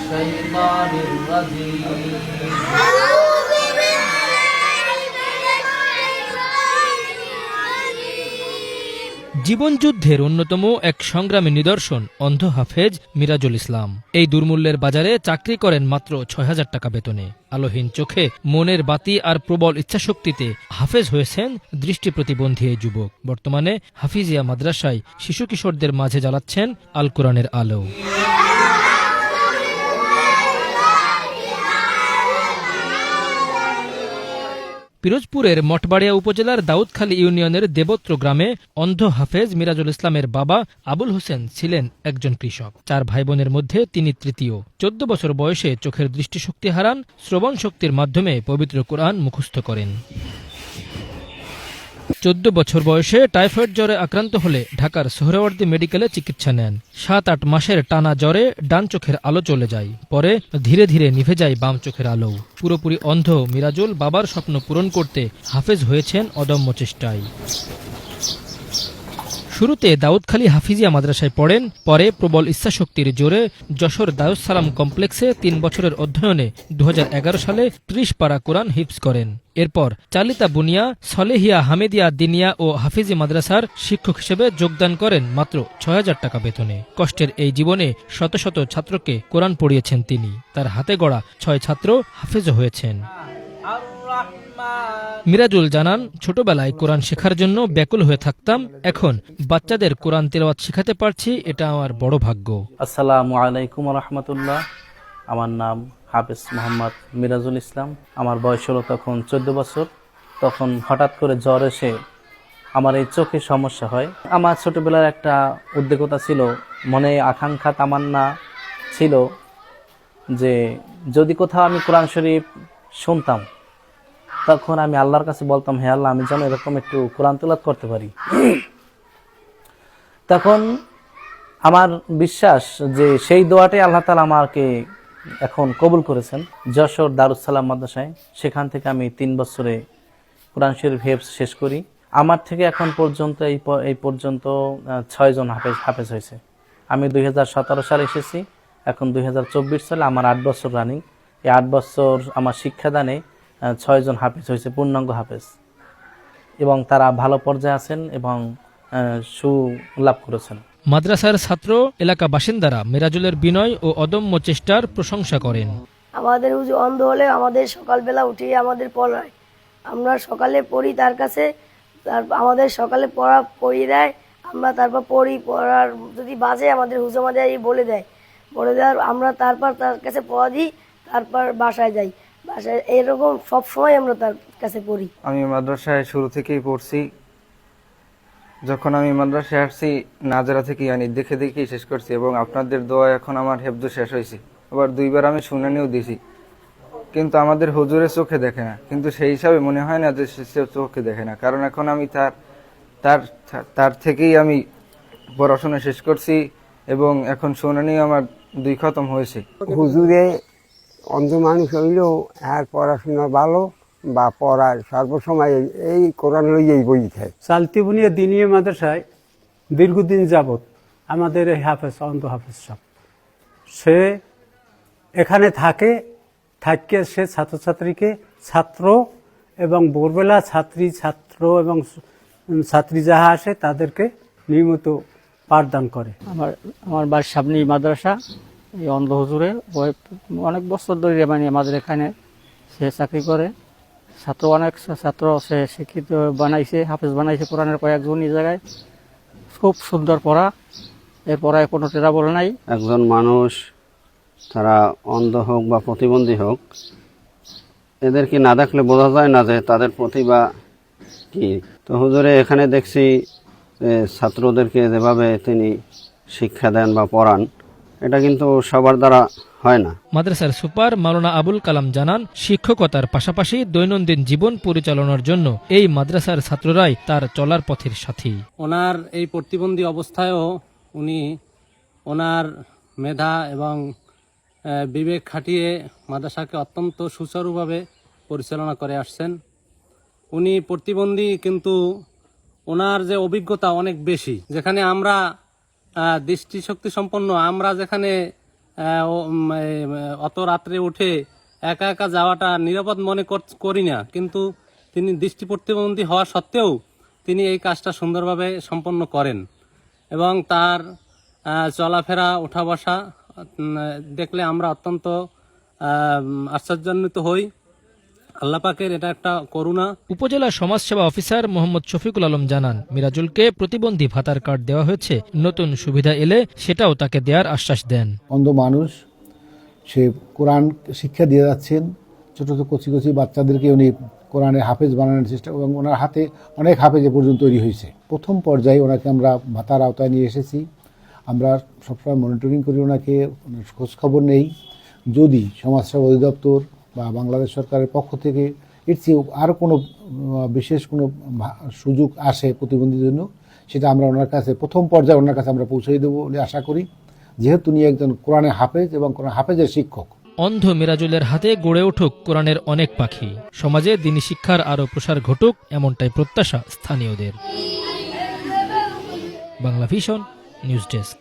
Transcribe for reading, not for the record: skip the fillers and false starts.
الشيطان الرجيم জীবনযুদ্ধের অন্যতম এক সংগ্রামী নিদর্শন অন্ধ হাফেজ মিরাজুল ইসলাম। এই দুর্মূল্যের বাজারে চাকরি করেন মাত্র ৬,০০০ টাকা বেতনে। আলোহীন চোখে, মনের বাতি আর প্রবল ইচ্ছাশক্তিতে হাফেজ হয়েছেন দৃষ্টি প্রতিবন্ধী এই যুবক। বর্তমানে হাফিজিয়া মাদ্রাসায় শিশু কিশোরদের মাঝে জ্বালাচ্ছেন আল কোরআনের আলো। পিরোজপুরের মঠবাড়িয়া উপজেলার দাউদখালী ইউনিয়নের দেবত্র গ্রামে অন্ধ হাফেজ মিরাজুল ইসলামের বাবা আবুল হোসেন ছিলেন একজন কৃষক। ৪ ভাই বোনের মধ্যে তিনি তৃতীয়। ১৪ বছর বয়সে চোখের দৃষ্টিশক্তি হারান। শ্রবণ শক্তির মাধ্যমে পবিত্র কোরআন মুখস্থ করেন। ১৪ বছর বয়সে টাইফয়েড জ্বরে আক্রান্ত হলে ঢাকার সোহরাওয়ার্দী মেডিকেলে চিকিৎসা নেন। ৭-৮ মাসের টানা জ্বরে ডান চোখের আলো চলে যায়। পরে ধীরে ধীরে নিভে যায় বাম চোখের আলো। পুরোপুরি অন্ধ মিরাজুল বাবার স্বপ্ন পূরণ করতে হাফেজ হয়েছেন অদম্য চেষ্টায়। শুরুতে দাউদখালী হাফিজিয়া মাদ্রাসায় পড়েন। পরে প্রবল ইচ্ছাশক্তির জোরে যশোর দারুস সালাম কমপ্লেক্সে ৩ বছরের অধ্যয়নে ২০১১ সালে ৩০ পারা কোরআন হিফজ করেন। এরপর চালিতা বুনিয়া, সলেহিয়া হামিদিয়া দিনিয়া ও হাফিজি মাদ্রাসার শিক্ষক হিসেবে যোগদান করেন মাত্র ৬,০০০ টাকা বেতনে। কষ্টের এই জীবনে শত শত ছাত্রকে কোরআন পড়িয়েছেন তিনি। তার হাতে গড়া ৬ ছাত্র হাফেজ হয়েছেন। মিরাজুল জানান, ছোটবেলায় কোরআন শেখার জন্য ব্যাকুল হয়ে থাকতাম। এখন বাচ্চাদের কোরআন তেলাওয়াত শেখাতে পারছি, এটা আমার বড় ভাগ্য। আসসালামু আলাইকুম রহমতুল্লাহ। আমার নাম হাফেজ মোহাম্মদ মিরাজুল ইসলাম। আমার বয়স হলো তখন 14 বছর। তখন হঠাৎ করে জ্বর এসে আমার এই চোখে সমস্যা হয়। আমার ছোটবেলার একটা উদ্বেগতা ছিল, মনে আকাঙ্ক্ষা তামান্না ছিল যে যদি কোথাও আমি কোরআন শরীফ শুনতাম, তখন আমি আল্লাহর কাছে বলতাম, হে আল্লাহ, আমি যেন এরকম একটু কোরআন তেলাওয়াত করতে পারি। তখন আমার বিশ্বাস যে সেই দোয়াটাই আল্লাহ তাআলা আমাকে এখন কবুল করেছেন। যশোর দারুস সালাম মাদ্রাসায়, সেখান থেকে আমি 3 বছরে কোরআন শরীফ হিফজ শেষ করি। আমার থেকে এখন পর্যন্ত এই পর্যন্ত 6 জন হাফেজ হয়েছে। আমি 2017 সালে এসেছি, এখন 2024 সালে আমার 8 বছর রানিং। এই 8 বছর আমার শিক্ষাদানে 6 জন হাফেজ হয়েছে, পূর্ণাঙ্গ হাফেজ, এবং তারা ভালো পর্যায়ে আছেন এবং সুলাভ করেছেন। মাদ্রাসার ছাত্র, এলাকা বাসিন্দারা মিরাজুলের বিনয় ও অদম্য চেষ্টার প্রশংসা করেন। আমাদের অন্ধ হলে আমাদের সকালবেলা উঠে আমাদের পড়ায়, আমরা সকালে পড়ি তার কাছে, আমাদের সকালে পড়িয়ে দেয়, আমরা তারপর পড়ার যদি বাজে আমাদের হুজুর আমাদের বলে দেওয়ার আমরা তারপর তার কাছে পড়া দিই, তারপর বাসায় যাই। বাসায় এরকম সব সময় আমরা তার কাছে পড়ি। আমি মাদ্রাসায় শুরু থেকেই পড়ছি। যখন আমি মাদ্রাসায় আসছি, নাজরা থেকে দেখে দেখেই শেষ করছি, এবং আপনাদের দোয়া এখন আমার হেফজ শেষ হয়েছে। আবার 2বার আমি শুনানিও দিছি, কিন্তু আমাদের হুজুরের চোখে দেখে না। কিন্তু সেই হিসাবে মনে হয় না যে সে চোখে দেখে না, কারণ এখন আমি তার থেকেই আমি পড়াশোনা শেষ করছি, এবং এখন শুনানিও আমার 2 খতম হয়েছে। হুজুরে অন্ধ মানুষ হইলেও আর পড়াশোনা ভালো, বা পড়ার সর্বসময় এই কোরআন লইয়েই বই থাকে। চালতি বুনিয়া দিনিয়া মাদ্রাসায় দীর্ঘদিন যাবৎ আমাদের এই হাফেজ, অন্ধ হাফেজ সাহেব, সে এখানে থাকে সে ছাত্রছাত্রীকে, ছাত্র এবং ভোরবেলা ছাত্র এবং ছাত্রী যাহা আসে তাদেরকে নিয়মিত পাঠদান করে। আমার বাড়ির সামনে মাদ্রাসা, এই অন্ধ হুজুরে অনেক বছর ধরে মানে আমাদের এখানে সে চাকরি করে। অনেক ছাত্র সে শিক্ষিত বানাইছে, হাফেজ বানাইছে কোরআনের কয়েকজন এই জায়গায়। খুব সুন্দর পড়া, এর পড়ায় কোনো টেরাবল নাই। একজন মানুষ, তারা অন্ধ হোক বা প্রতিবন্ধী হোক, এদেরকে না দেখলে বোঝা যায় না যে তাদের প্রতিভা কি। তো হুজুরে এখানে দেখছি ছাত্রদেরকে যেভাবে তিনি শিক্ষা দেন বা পড়ান, এটা কিন্তু সবার দ্বারা হয় না। মাদ্রাসার সুপার মাওলানা আবুল কালাম জানান, শিক্ষকতার পাশাপাশি দৈনন্দিন জীবন পরিচালনার জন্য এই মাদ্রাসার ছাত্ররাই তার চলার পথের সাথী। ওনার এই প্রতিবন্ধী অবস্থায়ও উনি ওনার মেধা এবং বিবেক খাটিয়ে মাদ্রাসাকে অত্যন্ত সুচারুভাবে পরিচালনা করে আসছেন। উনি প্রতিবন্ধী, কিন্তু ওনার যে অভিজ্ঞতা অনেক বেশি। যেখানে আমরা দৃষ্টিশক্তি সম্পন্ন, আমরা যেখানে অত রাত্রে উঠে একা একা যাওয়াটা নিরাপদ মনে করি না, কিন্তু তিনি দৃষ্টি প্রতিবন্ধী হওয়া সত্ত্বেও তিনি এই কাজটা সুন্দরভাবে সম্পন্ন করেন এবং তার চলাফেরা ওঠা বসা দেখলে আমরা অত্যন্ত আশ্চর্যান্বিত হই। আল্লাহ পাকের এটা একটা করুণা। উপজেলা সমাজসেবা অফিসার মোহাম্মদ শফিকুল আলম জানান, মিরাজুলকে প্রতিবন্ধী ভাতার কার্ড দেওয়া হয়েছে, নতুন সুবিধা এলে সেটাও তাকে দেওয়ার আশ্বাস দেন। অন্ধ মানুষ, সে কোরআন শিক্ষা দিয়ে যাচ্ছেন, ছোট ছোট কচি কচি বাচ্চাদেরকে উনি কোরআনে হাফেজ বানানোর চেষ্টা, এবং ওনার হাতে অনেক হাফেজ এ পর্যন্ত তৈরি হয়েছে। প্রথম পর্যায়ে ওনাকে আমরা ভাতার আওতায় নিয়ে এসেছি। আমরা সবসময় মনিটরিং করি, ওনাকে খোঁজখবর নেই। যদি সমাজসেবা অধিদপ্তর বা বাংলাদেশ সরকারের পক্ষ থেকে এর চেয়ে আরও কোনো বিশেষ কোনো সুযোগ আসে প্রতিবন্ধীর জন্য, সেটা আমরা ওনার কাছে প্রথম পর্যায়ে ওনার কাছে আমরা পৌঁছে দেবো বলে আশা করি, যেহেতু উনি একজন কোরআনে হাফেজ এবং কোরআন হাফেজের শিক্ষক। অন্ধ মিরাজুলের হাতে গড়ে উঠুক কোরআনের অনেক পাখি, সমাজে দ্বীনি শিক্ষার আরও প্রসার ঘটুক, এমনটাই প্রত্যাশা স্থানীয়দের। Bangla vision news desk.